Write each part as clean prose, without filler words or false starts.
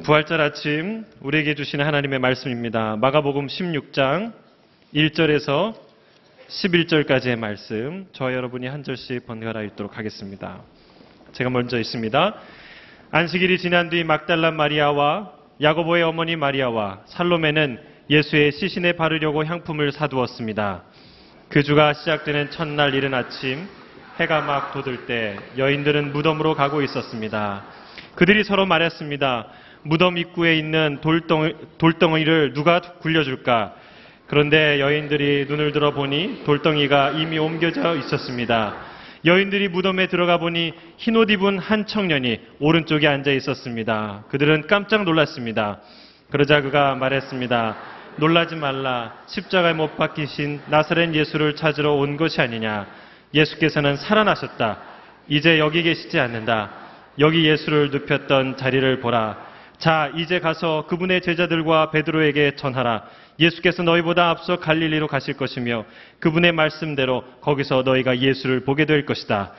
부활절 아침 우리에게 주시는 하나님의 말씀입니다. 마가복음 16장 1절에서 11절까지의 말씀, 저와 여러분이 한 절씩 번갈아 읽도록 하겠습니다. 제가 먼저 읽습니다. 안식일이 지난 뒤 막달라 마리아와 야고보의 어머니 마리아와 살로메는 예수의 시신에 바르려고 향품을 사두었습니다. 그 주가 시작되는 첫날 이른 아침 해가 막 돋을 때 여인들은 무덤으로 가고 있었습니다. 그들이 서로 말했습니다. 무덤 입구에 있는 돌덩이를 누가 굴려줄까? 그런데 여인들이 눈을 들어보니 돌덩이가 이미 옮겨져 있었습니다. 여인들이 무덤에 들어가 보니 흰옷 입은 한 청년이 오른쪽에 앉아 있었습니다. 그들은 깜짝 놀랐습니다. 그러자 그가 말했습니다. 놀라지 말라. 십자가에 못 박히신 나사렛 예수를 찾으러 온 것이 아니냐. 예수께서는 살아나셨다. 이제 여기 계시지 않는다. 여기 예수를 눕혔던 자리를 보라. 자, 이제 가서 그분의 제자들과 베드로에게 전하라. 예수께서 너희보다 앞서 갈릴리로 가실 것이며 그분의 말씀대로 거기서 너희가 예수를 보게 될 것이다.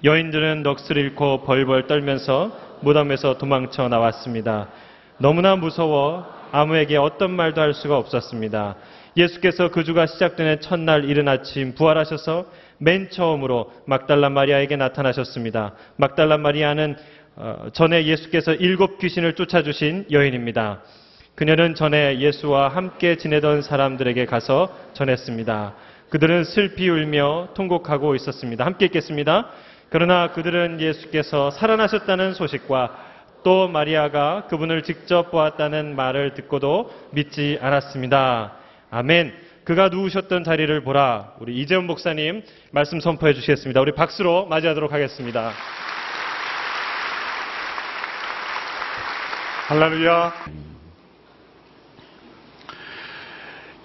여인들은 넋을 잃고 벌벌 떨면서 무덤에서 도망쳐 나왔습니다. 너무나 무서워 아무에게 어떤 말도 할 수가 없었습니다. 예수께서 그 주가 시작되는 첫날 이른 아침 부활하셔서 맨 처음으로 막달라 마리아에게 나타나셨습니다. 막달라 마리아는 전에 예수께서 7 귀신을 쫓아주신 여인입니다. 그녀는 전에 예수와 함께 지내던 사람들에게 가서 전했습니다. 그들은 슬피 울며 통곡하고 있었습니다. 함께 읽겠습니다. 그러나 그들은 예수께서 살아나셨다는 소식과 또 마리아가 그분을 직접 보았다는 말을 듣고도 믿지 않았습니다. 아멘. 그가 누우셨던 자리를 보라. 우리 이재훈 목사님 말씀 선포해 주시겠습니다. 우리 박수로 맞이하도록 하겠습니다. 할렐루야.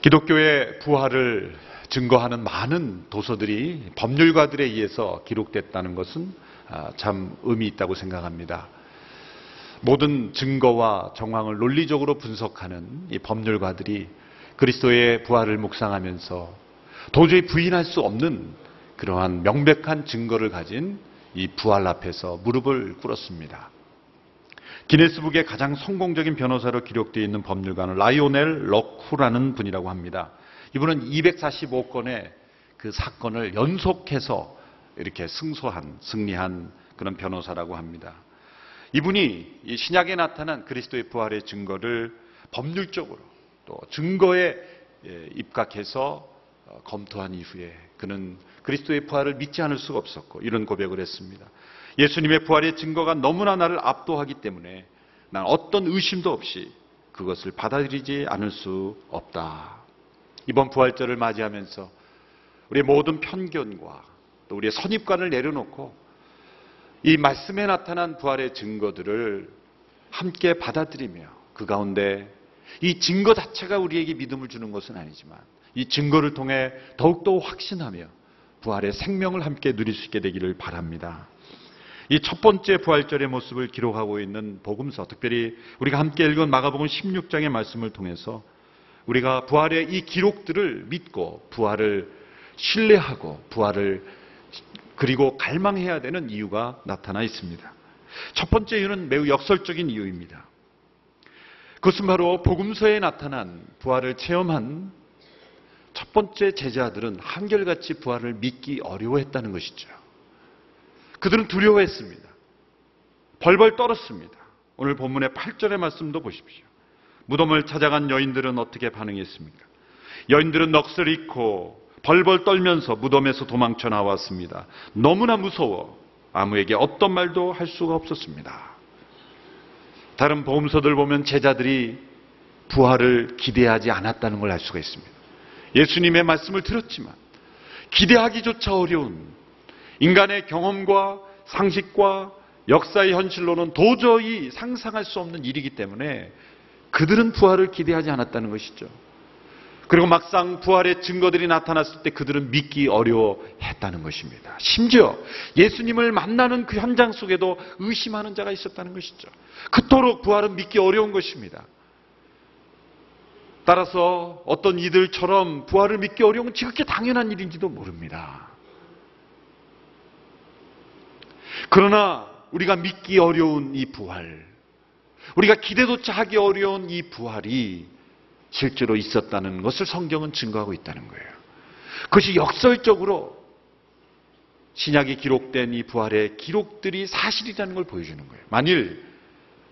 기독교의 부활을 증거하는 많은 도서들이 법률가들에 의해서 기록됐다는 것은 참 의미 있다고 생각합니다. 모든 증거와 정황을 논리적으로 분석하는 이 법률가들이 그리스도의 부활을 묵상하면서 도저히 부인할 수 없는 그러한 명백한 증거를 가진 이 부활 앞에서 무릎을 꿇었습니다. 기네스북의 가장 성공적인 변호사로 기록되어 있는 법률가는 라이오넬 럭후라는 분이라고 합니다. 이분은 245건의 그 사건을 연속해서 이렇게 승리한 그런 변호사라고 합니다. 이분이 이 신약에 나타난 그리스도의 부활의 증거를 법률적으로 또 증거에 입각해서 검토한 이후에 그는 그리스도의 부활을 믿지 않을 수가 없었고 이런 고백을 했습니다. 예수님의 부활의 증거가 너무나 나를 압도하기 때문에 난 어떤 의심도 없이 그것을 받아들이지 않을 수 없다. 이번 부활절을 맞이하면서 우리의 모든 편견과 또 우리의 선입관을 내려놓고 이 말씀에 나타난 부활의 증거들을 함께 받아들이며 그 가운데 이 증거 자체가 우리에게 믿음을 주는 것은 아니지만 이 증거를 통해 더욱더 확신하며 부활의 생명을 함께 누릴 수 있게 되기를 바랍니다. 이 첫 번째 부활절의 모습을 기록하고 있는 복음서, 특별히 우리가 함께 읽은 마가복음 16장의 말씀을 통해서 우리가 부활의 이 기록들을 믿고 부활을 신뢰하고 부활을 그리고 갈망해야 되는 이유가 나타나 있습니다. 첫 번째 이유는 매우 역설적인 이유입니다. 그것은 바로 복음서에 나타난 부활을 체험한 첫 번째 제자들은 한결같이 부활을 믿기 어려워했다는 것이죠. 그들은 두려워했습니다. 벌벌 떨었습니다. 오늘 본문의 8절의 말씀도 보십시오. 무덤을 찾아간 여인들은 어떻게 반응했습니까? 여인들은 넋을 잃고 벌벌 떨면서 무덤에서 도망쳐 나왔습니다. 너무나 무서워 아무에게 어떤 말도 할 수가 없었습니다. 다른 복음서들 보면 제자들이 부활을 기대하지 않았다는 걸 알 수가 있습니다. 예수님의 말씀을 들었지만 기대하기조차 어려운 인간의 경험과 상식과 역사의 현실로는 도저히 상상할 수 없는 일이기 때문에 그들은 부활을 기대하지 않았다는 것이죠. 그리고 막상 부활의 증거들이 나타났을 때 그들은 믿기 어려워했다는 것입니다. 심지어 예수님을 만나는 그 현장 속에도 의심하는 자가 있었다는 것이죠. 그토록 부활은 믿기 어려운 것입니다. 따라서 어떤 이들처럼 부활을 믿기 어려운 건 지극히 당연한 일인지도 모릅니다. 그러나 우리가 믿기 어려운 이 부활, 우리가 기대조차 하기 어려운 이 부활이 실제로 있었다는 것을 성경은 증거하고 있다는 거예요. 그것이 역설적으로 신약에 기록된 이 부활의 기록들이 사실이라는 걸 보여주는 거예요. 만일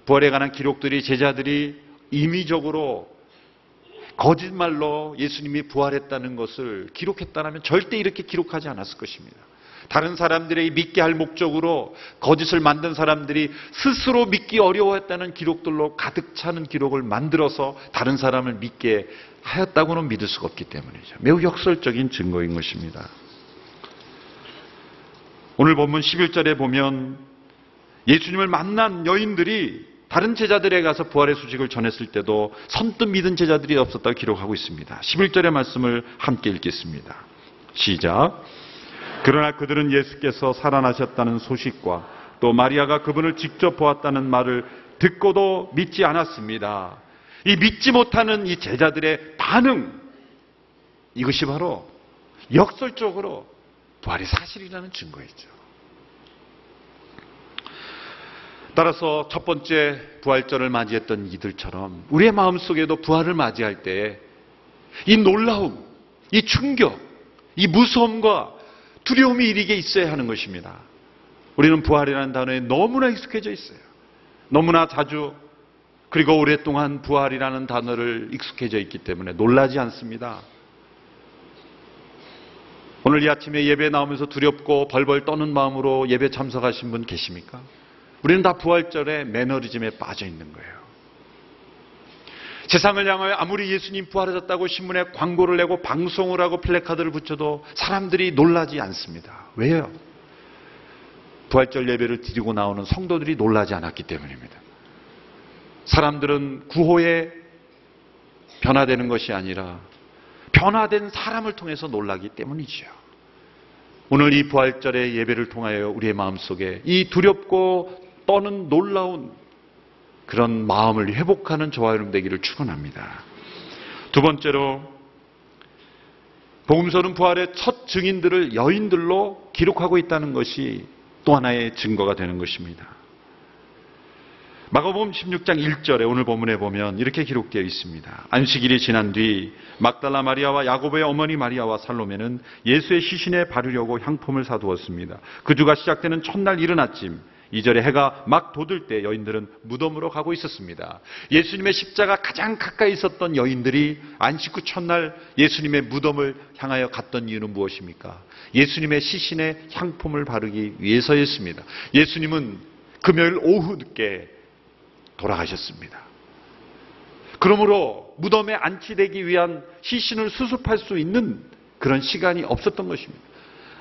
부활에 관한 기록들이 제자들이 임의적으로 거짓말로 예수님이 부활했다는 것을 기록했다면 절대 이렇게 기록하지 않았을 것입니다. 다른 사람들이 믿게 할 목적으로 거짓을 만든 사람들이 스스로 믿기 어려워했다는 기록들로 가득 차는 기록을 만들어서 다른 사람을 믿게 하였다고는 믿을 수가 없기 때문이죠. 매우 역설적인 증거인 것입니다. 오늘 본문 11절에 보면 예수님을 만난 여인들이 다른 제자들에 가서 부활의 소식을 전했을 때도 선뜻 믿은 제자들이 없었다고 기록하고 있습니다. 11절의 말씀을 함께 읽겠습니다. 시작. 그러나 그들은 예수께서 살아나셨다는 소식과 또 마리아가 그분을 직접 보았다는 말을 듣고도 믿지 않았습니다. 이 믿지 못하는 이 제자들의 반응, 이것이 바로 역설적으로 부활이 사실이라는 증거이죠. 따라서 첫 번째 부활절을 맞이했던 이들처럼 우리의 마음속에도 부활을 맞이할 때 이 놀라움, 이 충격, 이 무서움과 두려움이 일리게 있어야 하는 것입니다. 우리는 부활이라는 단어에 너무나 익숙해져 있어요. 너무나 자주 그리고 오랫동안 부활이라는 단어를 익숙해져 있기 때문에 놀라지 않습니다. 오늘 이 아침에 예배 나오면서 두렵고 벌벌 떠는 마음으로 예배 참석하신 분 계십니까? 우리는 다 부활절의 매너리즘에 빠져 있는 거예요. 세상을 향하여 아무리 예수님 부활하셨다고 신문에 광고를 내고 방송을 하고 플래카드를 붙여도 사람들이 놀라지 않습니다. 왜요? 부활절 예배를 드리고 나오는 성도들이 놀라지 않았기 때문입니다. 사람들은 구호에 변화되는 것이 아니라 변화된 사람을 통해서 놀라기 때문이죠. 오늘 이 부활절의 예배를 통하여 우리의 마음속에 이 두렵고 떠는 놀라운 그런 마음을 회복하는 저와 여러분 되기를 축원합니다. 두 번째로 복음서는 부활의 첫 증인들을 여인들로 기록하고 있다는 것이 또 하나의 증거가 되는 것입니다. 마가복음 16장 1절에 오늘 본문에 보면 이렇게 기록되어 있습니다. 안식일이 지난 뒤 막달라 마리아와 야고보의 어머니 마리아와 살로메는 예수의 시신에 바르려고 향품을 사두었습니다. 그 주가 시작되는 첫날 이른 아침 2절에 해가 막 돋을 때 여인들은 무덤으로 가고 있었습니다. 예수님의 십자가 가장 가까이 있었던 여인들이 안식 후 첫날 예수님의 무덤을 향하여 갔던 이유는 무엇입니까? 예수님의 시신에 향품을 바르기 위해서였습니다. 예수님은 금요일 오후 늦게 돌아가셨습니다. 그러므로 무덤에 안치되기 위한 시신을 수습할 수 있는 그런 시간이 없었던 것입니다.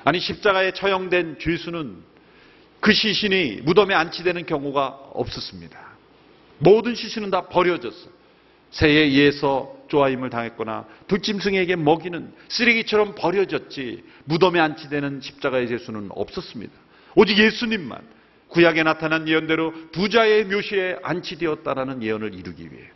아니 십자가에 처형된 죄수는 그 시신이 무덤에 안치되는 경우가 없었습니다. 모든 시신은 다 버려졌어요. 새에 의해서 쪼아임을 당했거나 들짐승에게 먹이는 쓰레기처럼 버려졌지 무덤에 안치되는 십자가의 죄수는 없었습니다. 오직 예수님만 구약에 나타난 예언대로 부자의 묘실에 안치되었다라는 예언을 이루기 위해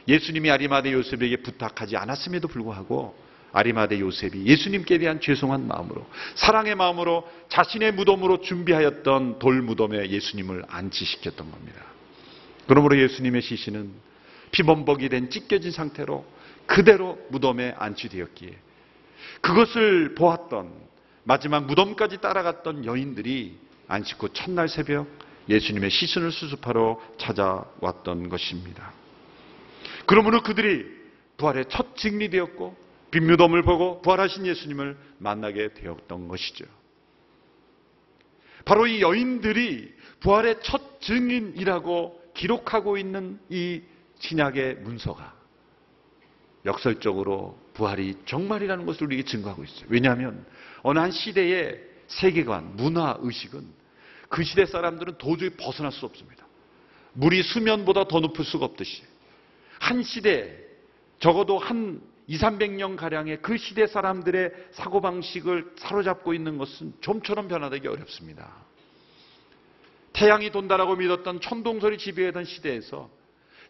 예수님이 아리마대 요셉에게 부탁하지 않았음에도 불구하고 아리마대 요셉이 예수님께 대한 죄송한 마음으로 사랑의 마음으로 자신의 무덤으로 준비하였던 돌 무덤에 예수님을 안치시켰던 겁니다. 그러므로 예수님의 시신은 피범벅이 된 찢겨진 상태로 그대로 무덤에 안치되었기에 그것을 보았던 마지막 무덤까지 따라갔던 여인들이 안식 후 첫날 새벽 예수님의 시신을 수습하러 찾아왔던 것입니다. 그러므로 그들이 부활의 첫 증인이 되었고 빈무덤을 보고 부활하신 예수님을 만나게 되었던 것이죠. 바로 이 여인들이 부활의 첫 증인이라고 기록하고 있는 이 신약의 문서가 역설적으로 부활이 정말이라는 것을 우리에게 증거하고 있어요. 왜냐하면 어느 한 시대의 세계관, 문화, 의식은 그 시대 사람들은 도저히 벗어날 수 없습니다. 물이 수면보다 더 높을 수가 없듯이 한 시대, 적어도 한 200~300년 가량의 그 시대 사람들의 사고방식을 사로잡고 있는 것은 좀처럼 변화되기 어렵습니다. 태양이 돈다라고 믿었던 천동설이 지배하던 시대에서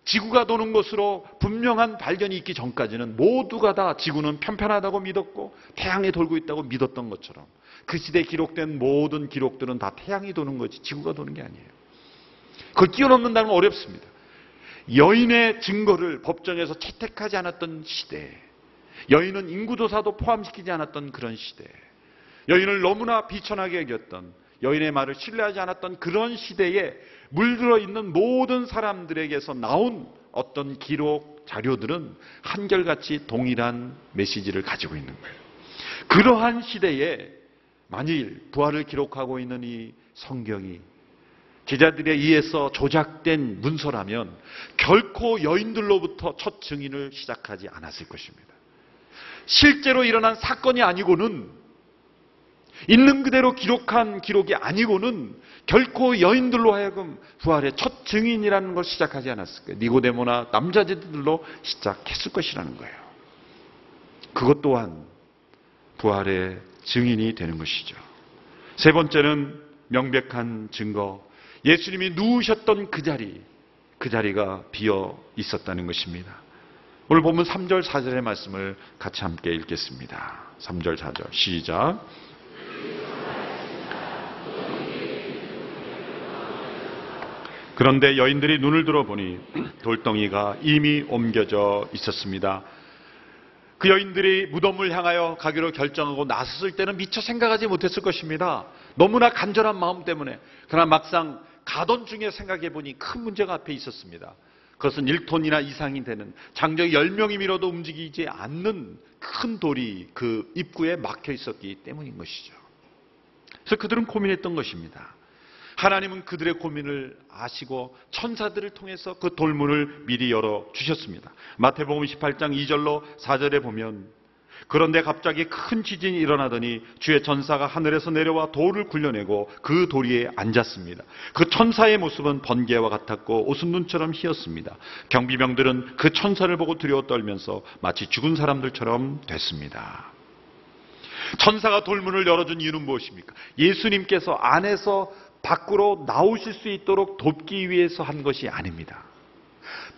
지구가 도는 것으로 분명한 발견이 있기 전까지는 모두가 다 지구는 편편하다고 믿었고 태양이 돌고 있다고 믿었던 것처럼 그 시대에 기록된 모든 기록들은 다 태양이 도는 거지 지구가 도는 게 아니에요. 그걸 뛰어넘는다는 건 어렵습니다. 여인의 증거를 법정에서 채택하지 않았던 시대, 여인은 인구조사도 포함시키지 않았던 그런 시대, 여인을 너무나 비천하게 여겼던, 여인의 말을 신뢰하지 않았던 그런 시대에 물들어 있는 모든 사람들에게서 나온 어떤 기록, 자료들은 한결같이 동일한 메시지를 가지고 있는 거예요. 그러한 시대에 만일 부활을 기록하고 있는 이 성경이 제자들에 의해서 조작된 문서라면 결코 여인들로부터 첫 증인을 시작하지 않았을 것입니다. 실제로 일어난 사건이 아니고는, 있는 그대로 기록한 기록이 아니고는 결코 여인들로 하여금 부활의 첫 증인이라는 걸 시작하지 않았을 거예요. 니고데모나 남자들로 시작했을 것이라는 거예요. 그것 또한 부활의 증인이 되는 것이죠. 세 번째는 명백한 증거. 예수님이 누우셨던 그 자리가 비어 있었다는 것입니다. 오늘 보면 3절, 4절의 말씀을 같이 함께 읽겠습니다. 3절, 4절 시작. 그런데 여인들이 눈을 들어보니 돌덩이가 이미 옮겨져 있었습니다. 그 여인들이 무덤을 향하여 가기로 결정하고 나섰을 때는 미처 생각하지 못했을 것입니다. 너무나 간절한 마음 때문에. 그러나 막상 가던 중에 생각해 보니 큰 문제가 앞에 있었습니다. 그것은 1톤이나 이상이 되는, 장정이 10명이 밀어도 움직이지 않는 큰 돌이 그 입구에 막혀 있었기 때문인 것이죠. 그래서 그들은 고민했던 것입니다. 하나님은 그들의 고민을 아시고 천사들을 통해서 그 돌문을 미리 열어주셨습니다. 마태복음 28장 2절로 4절에 보면, 그런데 갑자기 큰 지진이 일어나더니 주의 천사가 하늘에서 내려와 돌을 굴려내고 그 돌 위에 앉았습니다. 그 천사의 모습은 번개와 같았고 옷은 눈처럼 희었습니다. 경비병들은 그 천사를 보고 두려워 떨면서 마치 죽은 사람들처럼 됐습니다. 천사가 돌문을 열어준 이유는 무엇입니까? 예수님께서 안에서 밖으로 나오실 수 있도록 돕기 위해서 한 것이 아닙니다.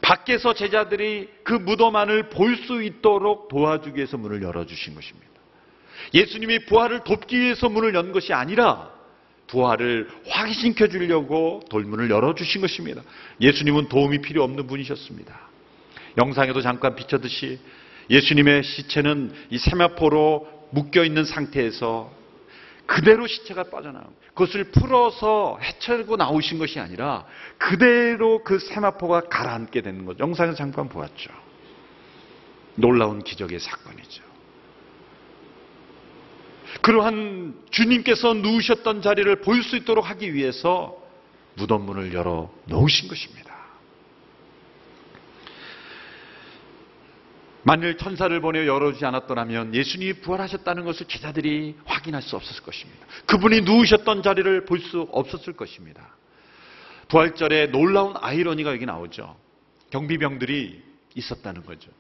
밖에서 제자들이 그 무덤 안을 볼 수 있도록 도와주기 위해서 문을 열어주신 것입니다. 예수님이 부활을 돕기 위해서 문을 연 것이 아니라 부활을 확신시켜 주려고 돌문을 열어주신 것입니다. 예수님은 도움이 필요 없는 분이셨습니다. 영상에도 잠깐 비쳤듯이 예수님의 시체는 이 세마포로 묶여있는 상태에서 그대로 시체가 빠져나오고, 그것을 풀어서 헤쳐고 나오신 것이 아니라 그대로 그 세마포가 가라앉게 되는 거죠. 영상에서 잠깐 보았죠. 놀라운 기적의 사건이죠. 그러한 주님께서 누우셨던 자리를 볼 수 있도록 하기 위해서 무덤문을 열어 놓으신 것입니다. 만일 천사를 보내 열어주지 않았더라면 예수님이 부활하셨다는 것을 제자들이 확인할 수 없었을 것입니다. 그분이 누우셨던 자리를 볼 수 없었을 것입니다. 부활절에 놀라운 아이러니가 여기 나오죠. 경비병들이 있었다는 거죠.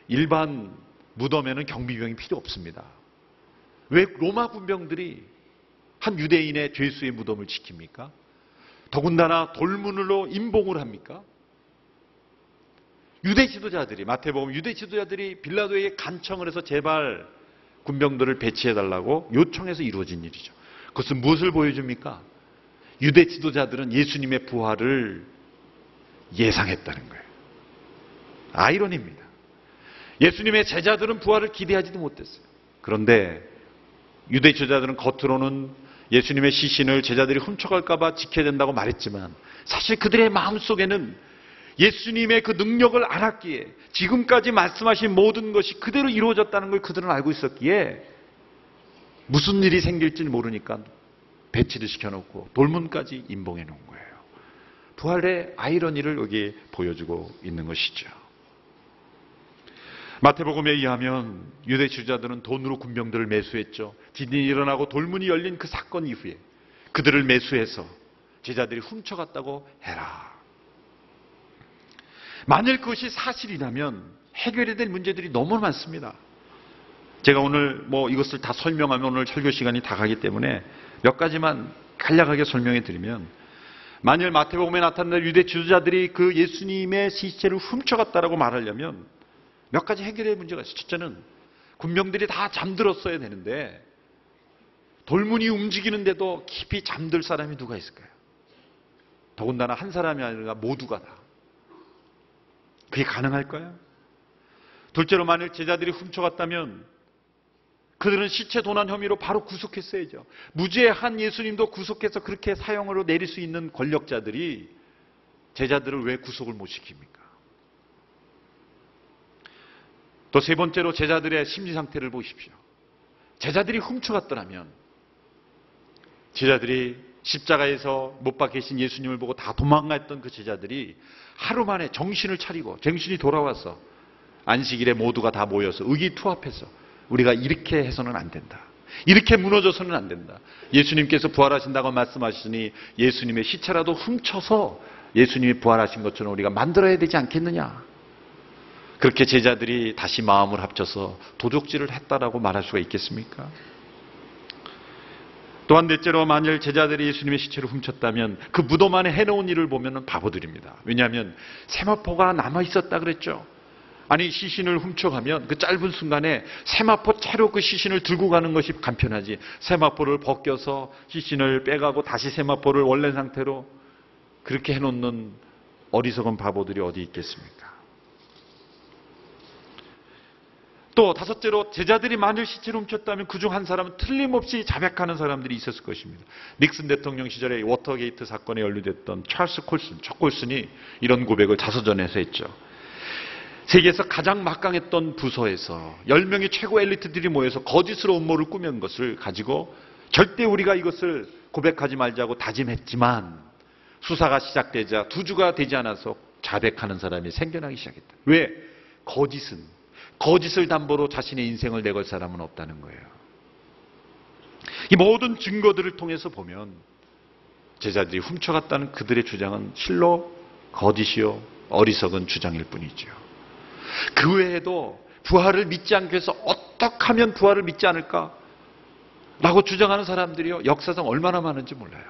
일반 무덤에는 경비병이 필요 없습니다. 왜 로마 군병들이 한 유대인의 죄수의 무덤을 지킵니까? 더군다나 돌문으로 임봉을 합니까? 유대 지도자들이, 마태복음 유대 지도자들이 빌라도에게 간청을 해서 제발 군병들을 배치해달라고 요청해서 이루어진 일이죠. 그것은 무엇을 보여줍니까? 유대 지도자들은 예수님의 부활을 예상했다는 거예요. 아이러니입니다. 예수님의 제자들은 부활을 기대하지도 못했어요. 그런데 유대 지도자들은 겉으로는 예수님의 시신을 제자들이 훔쳐갈까 봐 지켜야 된다고 말했지만 사실 그들의 마음속에는 예수님의 그 능력을 알았기에, 지금까지 말씀하신 모든 것이 그대로 이루어졌다는 걸 그들은 알고 있었기에 무슨 일이 생길지 모르니까 배치를 시켜놓고 돌문까지 임봉해 놓은 거예요. 부활의 아이러니를 여기 보여주고 있는 것이죠. 마태복음에 의하면 유대 지도자들은 돈으로 군병들을 매수했죠. 지진이 일어나고 돌문이 열린 그 사건 이후에 그들을 매수해서 제자들이 훔쳐갔다고 해라. 만일 그것이 사실이라면 해결해야 될 문제들이 너무 많습니다. 제가 오늘 이것을 다 설명하면 오늘 설교 시간이 다 가기 때문에 몇 가지만 간략하게 설명해 드리면, 만일 마태복음에 나타난 유대 지도자들이 그 예수님의 시체를 훔쳐갔다라고 말하려면 몇 가지 해결의 문제가 있어요. 첫째는 군병들이 다 잠들었어야 되는데 돌문이 움직이는데도 깊이 잠들 사람이 누가 있을까요? 더군다나 한 사람이 아니라 모두가 다. 그게 가능할까요? 둘째로 만일 제자들이 훔쳐갔다면 그들은 시체 도난 혐의로 바로 구속했어야죠. 무죄한 예수님도 구속해서 그렇게 사형으로 내릴 수 있는 권력자들이 제자들을 왜 구속을 못 시킵니까? 또 세 번째로 제자들의 심리 상태를 보십시오. 제자들이 훔쳐갔더라면 제자들이 십자가에서 못 박히신 예수님을 보고 다 도망갔던 그 제자들이 하루 만에 정신을 차리고 정신이 돌아와서 안식일에 모두가 다 모여서 의기투합해서 우리가 이렇게 해서는 안 된다. 이렇게 무너져서는 안 된다. 예수님께서 부활하신다고 말씀하시니 예수님의 시체라도 훔쳐서 예수님이 부활하신 것처럼 우리가 만들어야 되지 않겠느냐. 그렇게 제자들이 다시 마음을 합쳐서 도적질을 했다라고 말할 수가 있겠습니까? 또한 넷째로 만일 제자들이 예수님의 시체를 훔쳤다면 그 무덤 안에 해놓은 일을 보면 바보들입니다. 왜냐하면 세마포가 남아있었다 그랬죠. 아니 시신을 훔쳐가면 그 짧은 순간에 세마포 채로 그 시신을 들고 가는 것이 간편하지, 세마포를 벗겨서 시신을 빼가고 다시 세마포를 원래 상태로 그렇게 해놓는 어리석은 바보들이 어디 있겠습니까? 또 다섯째로 제자들이 만일 시체를 훔쳤다면 그중 한 사람은 틀림없이 자백하는 사람들이 있었을 것입니다. 닉슨 대통령 시절에 워터게이트 사건에 연루됐던 찰스 콜슨, 첫 콜슨이 이런 고백을 자서전에서 했죠. 세계에서 가장 막강했던 부서에서 10명의 최고 엘리트들이 모여서 거짓으로 음모를 꾸민 것을 가지고 절대 우리가 이것을 고백하지 말자고 다짐했지만 수사가 시작되자 2주가 되지 않아서 자백하는 사람이 생겨나기 시작했다. 왜? 거짓을 담보로 자신의 인생을 내걸 사람은 없다는 거예요. 이 모든 증거들을 통해서 보면 제자들이 훔쳐갔다는 그들의 주장은 실로 거짓이요 어리석은 주장일 뿐이죠. 그 외에도 부활을 믿지 않기 위해서 어떻게 하면 부활을 믿지 않을까? 라고 주장하는 사람들이요 역사상 얼마나 많은지 몰라요.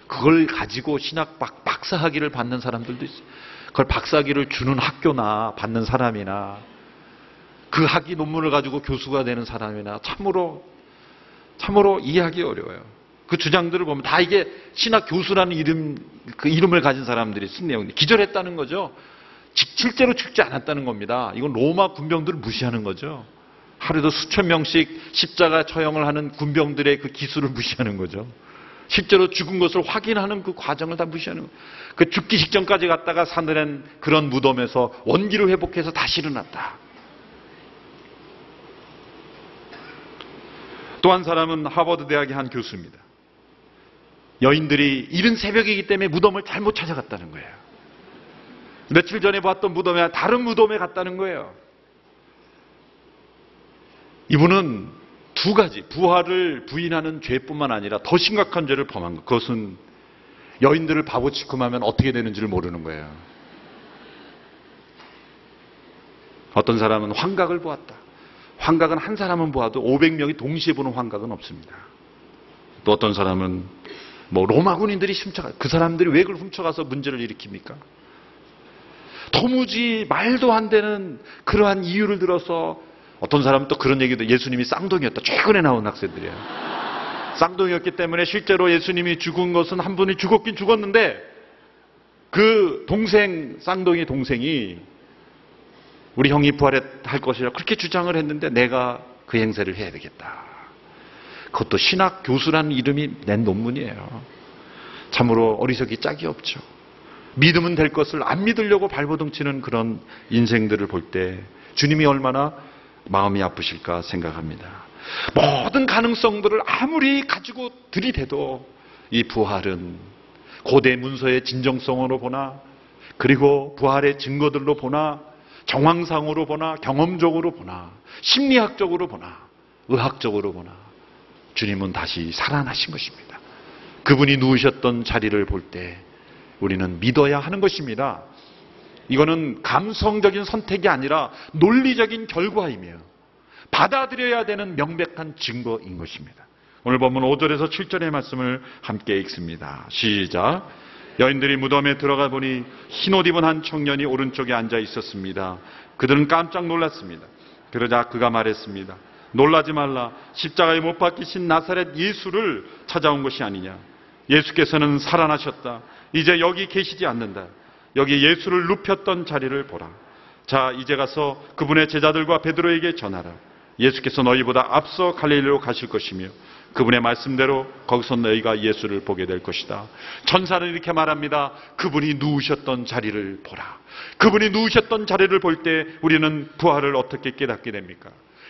그걸 가지고 신학 박사학위를 받는 사람들도 있어요. 그걸 박사학위를 주는 학교나 받는 사람이나 그 학위 논문을 가지고 교수가 되는 사람이나 참으로 이해하기 어려워요. 그 주장들을 보면 다 이게 신학 교수라는 그 이름을 가진 사람들이 쓴 내용인데 기절했다는 거죠. 실제로 죽지 않았다는 겁니다. 이건 로마 군병들을 무시하는 거죠. 하루에도 수천 명씩 십자가 처형을 하는 군병들의 그 기술을 무시하는 거죠. 실제로 죽은 것을 확인하는 그 과정을 다 무시하는 거예요. 그 죽기 직전까지 갔다가 사늘한 그런 무덤에서 원기를 회복해서 다시 일어났다. 또 한 사람은 하버드 대학의 한 교수입니다. 여인들이 이른 새벽이기 때문에 무덤을 잘못 찾아갔다는 거예요. 며칠 전에 봤던 무덤에 다른 무덤에 갔다는 거예요. 이분은 두 가지, 부활을 부인하는 죄뿐만 아니라 더 심각한 죄를 범한 것. 그것은 여인들을 바보 취급하면 어떻게 되는지를 모르는 거예요. 어떤 사람은 환각을 보았다. 환각은 한 사람은 보아도 500명이 동시에 보는 환각은 없습니다. 또 어떤 사람은 로마 군인들이 그 사람들이 왜 그걸 훔쳐가서 문제를 일으킵니까? 도무지 말도 안 되는 그러한 이유를 들어서 어떤 사람은 또 그런 얘기도 예수님이 쌍둥이였다. 최근에 나온 학생들이에요. 쌍둥이였기 때문에 실제로 예수님이 죽은 것은 한 분이 죽었긴 죽었는데 그 쌍둥이 동생이 우리 형이 부활할 것이라 그렇게 주장을 했는데 내가 그 행세를 해야 되겠다. 그것도 신학 교수라는 이름이 낸 논문이에요. 참으로 어리석이 짝이 없죠. 믿으면 될 것을 안 믿으려고 발버둥치는 그런 인생들을 볼 때 주님이 얼마나 마음이 아프실까 생각합니다. 모든 가능성들을 아무리 가지고 들이대도 이 부활은 고대 문서의 진정성으로 보나 그리고 부활의 증거들로 보나 정황상으로 보나 경험적으로 보나 심리학적으로 보나 의학적으로 보나 주님은 다시 살아나신 것입니다. 그분이 누우셨던 자리를 볼 때 우리는 믿어야 하는 것입니다. 이거는 감성적인 선택이 아니라 논리적인 결과이며 받아들여야 되는 명백한 증거인 것입니다. 오늘 본문 5절에서 7절의 말씀을 함께 읽습니다. 시작. 여인들이 무덤에 들어가 보니 흰옷 입은 한 청년이 오른쪽에 앉아 있었습니다. 그들은 깜짝 놀랐습니다. 그러자 그가 말했습니다. 놀라지 말라. 십자가에 못 박히신 나사렛 예수를 찾아온 것이 아니냐. 예수께서는 살아나셨다. 이제 여기 계시지 않는다. 여기 예수를 눕혔던 자리를 보라. 자, 이제 가서 그분의 제자들과 베드로에게 전하라. 예수께서 너희보다 앞서 갈릴리로 가실 것이며 그분의 말씀대로 거기서 너희가 예수를 보게 될 것이다. 천사는 이렇게 말합니다. 그분이 누우셨던 자리를 보라. 그분이 누우셨던 자리를 볼 때 우리는 부활을 어떻게 깨닫게 됩니까?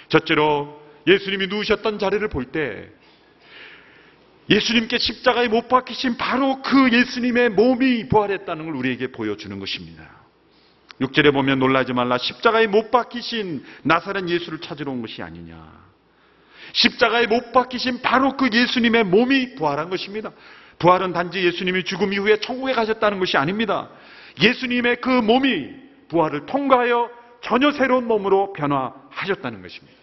첫째로 예수님이 누우셨던 자리를 볼 때 예수님께 십자가에 못 박히신 바로 그 예수님의 몸이 부활했다는 걸 우리에게 보여주는 것입니다. 6절에 보면 놀라지 말라. 십자가에 못 박히신 나사렛 예수를 찾으러 온 것이 아니냐. 십자가에 못 박히신 바로 그 예수님의 몸이 부활한 것입니다. 부활은 단지 예수님이 죽음 이후에 천국에 가셨다는 것이 아닙니다. 예수님의 그 몸이 부활을 통과하여 전혀 새로운 몸으로 변화하셨다는 것입니다.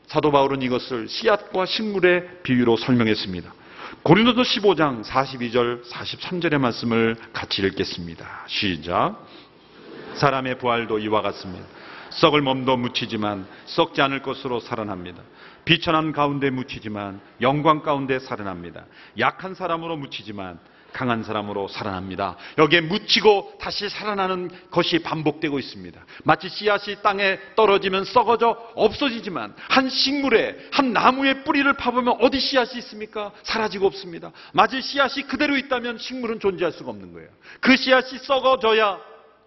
사도 바울은 이것을 씨앗과 식물의 비유로 설명했습니다. 고린도서 15장 42절 43절의 말씀을 같이 읽겠습니다. 시작. 사람의 부활도 이와 같습니다. 썩을 몸도 묻히지만 썩지 않을 것으로 살아납니다. 비천한 가운데 묻히지만 영광 가운데 살아납니다. 약한 사람으로 묻히지만 강한 사람으로 살아납니다. 여기에 묻히고 다시 살아나는 것이 반복되고 있습니다. 마치 씨앗이 땅에 떨어지면 썩어져 없어지지만 한 식물에, 한 나무의 뿌리를 파보면 어디 씨앗이 있습니까? 사라지고 없습니다. 마치 씨앗이 그대로 있다면 식물은 존재할 수가 없는 거예요. 그 씨앗이 썩어져야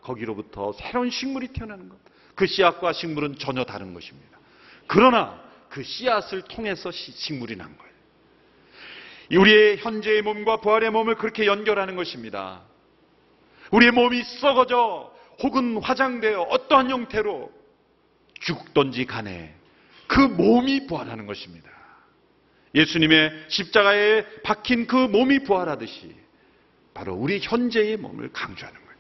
거기로부터 새로운 식물이 태어나는 것. 그 씨앗과 식물은 전혀 다른 것입니다. 그러나 그 씨앗을 통해서 식물이 난 거예요. 우리의 현재의 몸과 부활의 몸을 그렇게 연결하는 것입니다. 우리의 몸이 썩어져 혹은 화장되어 어떠한 형태로 죽든지 간에 그 몸이 부활하는 것입니다. 예수님의 십자가에 박힌 그 몸이 부활하듯이 바로 우리 현재의 몸을 강조하는 거예요.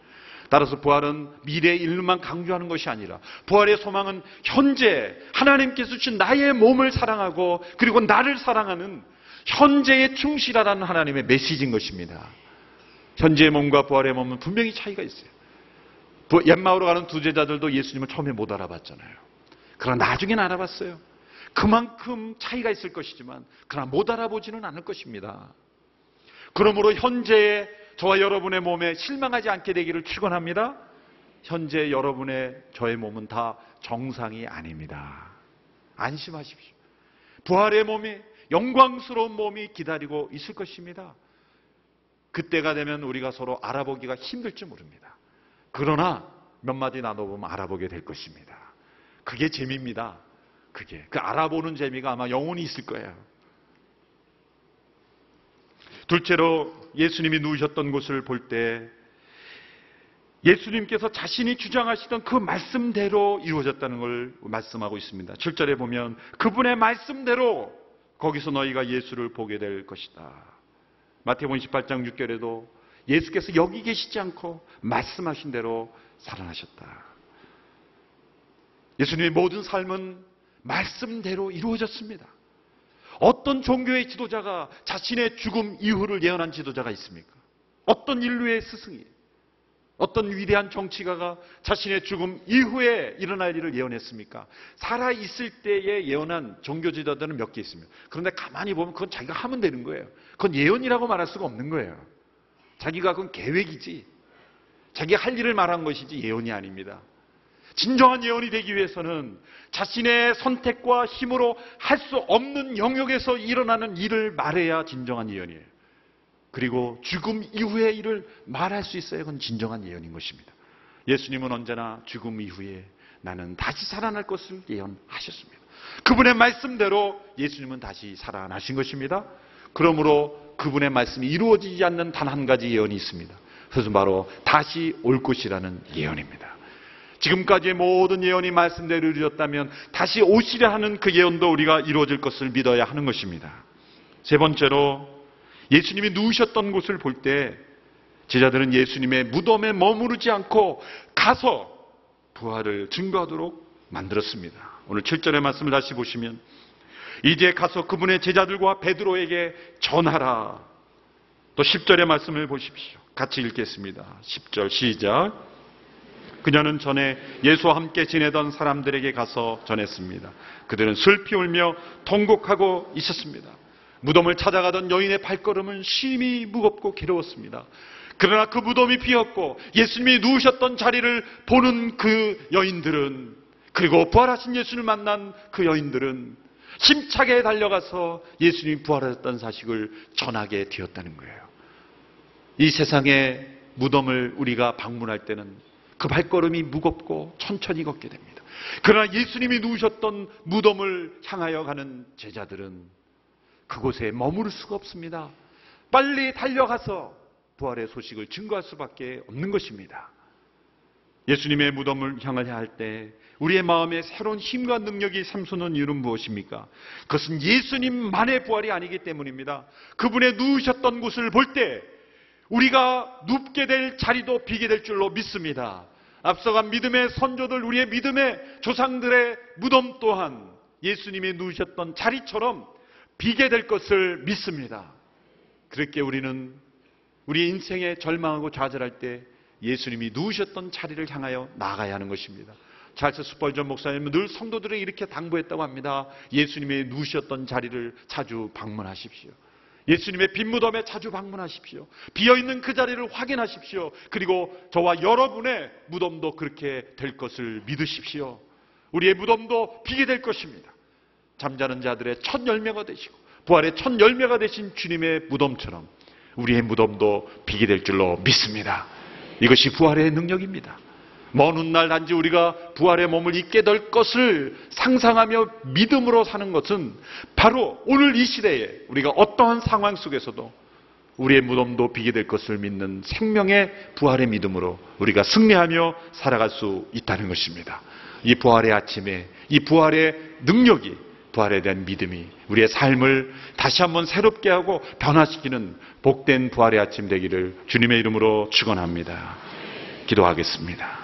따라서 부활은 미래의 일만 강조하는 것이 아니라 부활의 소망은 현재 하나님께서 주신 나의 몸을 사랑하고 그리고 나를 사랑하는 현재에 충실하라는 하나님의 메시지인 것입니다. 현재의 몸과 부활의 몸은 분명히 차이가 있어요. 엠마오로 가는 두 제자들도 예수님을 처음에 못 알아봤잖아요. 그러나 나중에는 알아봤어요. 그만큼 차이가 있을 것이지만 그러나 못 알아보지는 않을 것입니다. 그러므로 현재의 저와 여러분의 몸에 실망하지 않게 되기를 축원합니다. 현재 여러분의 저의 몸은 다 정상이 아닙니다. 안심하십시오. 부활의 몸이 영광스러운 몸이 기다리고 있을 것입니다. 그때가 되면 우리가 서로 알아보기가 힘들지 모릅니다. 그러나 몇 마디 나눠보면 알아보게 될 것입니다. 그게 재미입니다. 그 알아보는 재미가 아마 영원히 있을 거예요. 둘째로 예수님이 누우셨던 곳을 볼 때 예수님께서 자신이 주장하시던 그 말씀대로 이루어졌다는 걸 말씀하고 있습니다. 7절에 보면 그분의 말씀대로 거기서 너희가 예수를 보게 될 것이다. 마태복음 18장 6절에도 예수께서 여기 계시지 않고 말씀하신 대로 살아나셨다. 예수님의 모든 삶은 말씀대로 이루어졌습니다. 어떤 종교의 지도자가 자신의 죽음 이후를 예언한 지도자가 있습니까? 어떤 인류의 스승이, 어떤 위대한 정치가가 자신의 죽음 이후에 일어날 일을 예언했습니까? 살아있을 때에 예언한 종교 지도자들은 몇 개 있습니다. 그런데 가만히 보면 그건 자기가 하면 되는 거예요. 그건 예언이라고 말할 수가 없는 거예요. 자기가 그건 계획이지, 자기가 할 일을 말한 것이지 예언이 아닙니다. 진정한 예언이 되기 위해서는 자신의 선택과 힘으로 할 수 없는 영역에서 일어나는 일을 말해야 진정한 예언이에요. 그리고 죽음 이후의 일을 말할 수 있어야 그건 진정한 예언인 것입니다. 예수님은 언제나 죽음 이후에 나는 다시 살아날 것을 예언하셨습니다. 그분의 말씀대로 예수님은 다시 살아나신 것입니다. 그러므로 그분의 말씀이 이루어지지 않는 단 한 가지 예언이 있습니다. 그것은 바로 다시 올 것이라는 예언입니다. 지금까지의 모든 예언이 말씀대로 이루어졌다면 다시 오시려 하는 그 예언도 우리가 이루어질 것을 믿어야 하는 것입니다. 세 번째로 예수님이 누우셨던 곳을 볼 때 제자들은 예수님의 무덤에 머무르지 않고 가서 부활을 증거하도록 만들었습니다. 오늘 7절의 말씀을 다시 보시면 이제 가서 그분의 제자들과 베드로에게 전하라. 또 10절의 말씀을 보십시오. 같이 읽겠습니다. 10절 시작. 그녀는 전에 예수와 함께 지내던 사람들에게 가서 전했습니다. 그들은 슬피 울며 통곡하고 있었습니다. 무덤을 찾아가던 여인의 발걸음은 심히 무겁고 괴로웠습니다. 그러나 그 무덤이 비었고 예수님이 누우셨던 자리를 보는 그 여인들은, 그리고 부활하신 예수님을 만난 그 여인들은 힘차게 달려가서 예수님이 부활하셨다는 사실을 전하게 되었다는 거예요. 이 세상의 무덤을 우리가 방문할 때는 그 발걸음이 무겁고 천천히 걷게 됩니다. 그러나 예수님이 누우셨던 무덤을 향하여 가는 제자들은 그곳에 머무를 수가 없습니다. 빨리 달려가서 부활의 소식을 증거할 수밖에 없는 것입니다. 예수님의 무덤을 향하여 할 때 우리의 마음에 새로운 힘과 능력이 샘솟는 이유는 무엇입니까? 그것은 예수님만의 부활이 아니기 때문입니다. 그분의 누우셨던 곳을 볼 때 우리가 눕게 될 자리도 비게 될 줄로 믿습니다. 앞서간 믿음의 선조들, 우리의 믿음의 조상들의 무덤 또한 예수님이 누우셨던 자리처럼 비게 될 것을 믿습니다. 그렇게 우리는 우리 인생에 절망하고 좌절할 때 예수님이 누우셨던 자리를 향하여 나아가야 하는 것입니다. 찰스 스펄전 목사님은 늘 성도들에게 이렇게 당부했다고 합니다. 예수님이 누우셨던 자리를 자주 방문하십시오. 예수님의 빈 무덤에 자주 방문하십시오. 비어있는 그 자리를 확인하십시오. 그리고 저와 여러분의 무덤도 그렇게 될 것을 믿으십시오. 우리의 무덤도 비게 될 것입니다. 잠자는 자들의 첫 열매가 되시고 부활의 첫 열매가 되신 주님의 무덤처럼 우리의 무덤도 비게 될 줄로 믿습니다. 이것이 부활의 능력입니다. 먼 훗날 단지 우리가 부활의 몸을 입게 될 것을 상상하며 믿음으로 사는 것은 바로 오늘 이 시대에 우리가 어떠한 상황 속에서도 우리의 무덤도 비게 될 것을 믿는 생명의 부활의 믿음으로 우리가 승리하며 살아갈 수 있다는 것입니다. 이 부활의 아침에 이 부활의 능력이, 부활에 대한 믿음이 우리의 삶을 다시 한번 새롭게 하고 변화시키는 복된 부활의 아침 되기를 주님의 이름으로 축원합니다. 기도하겠습니다.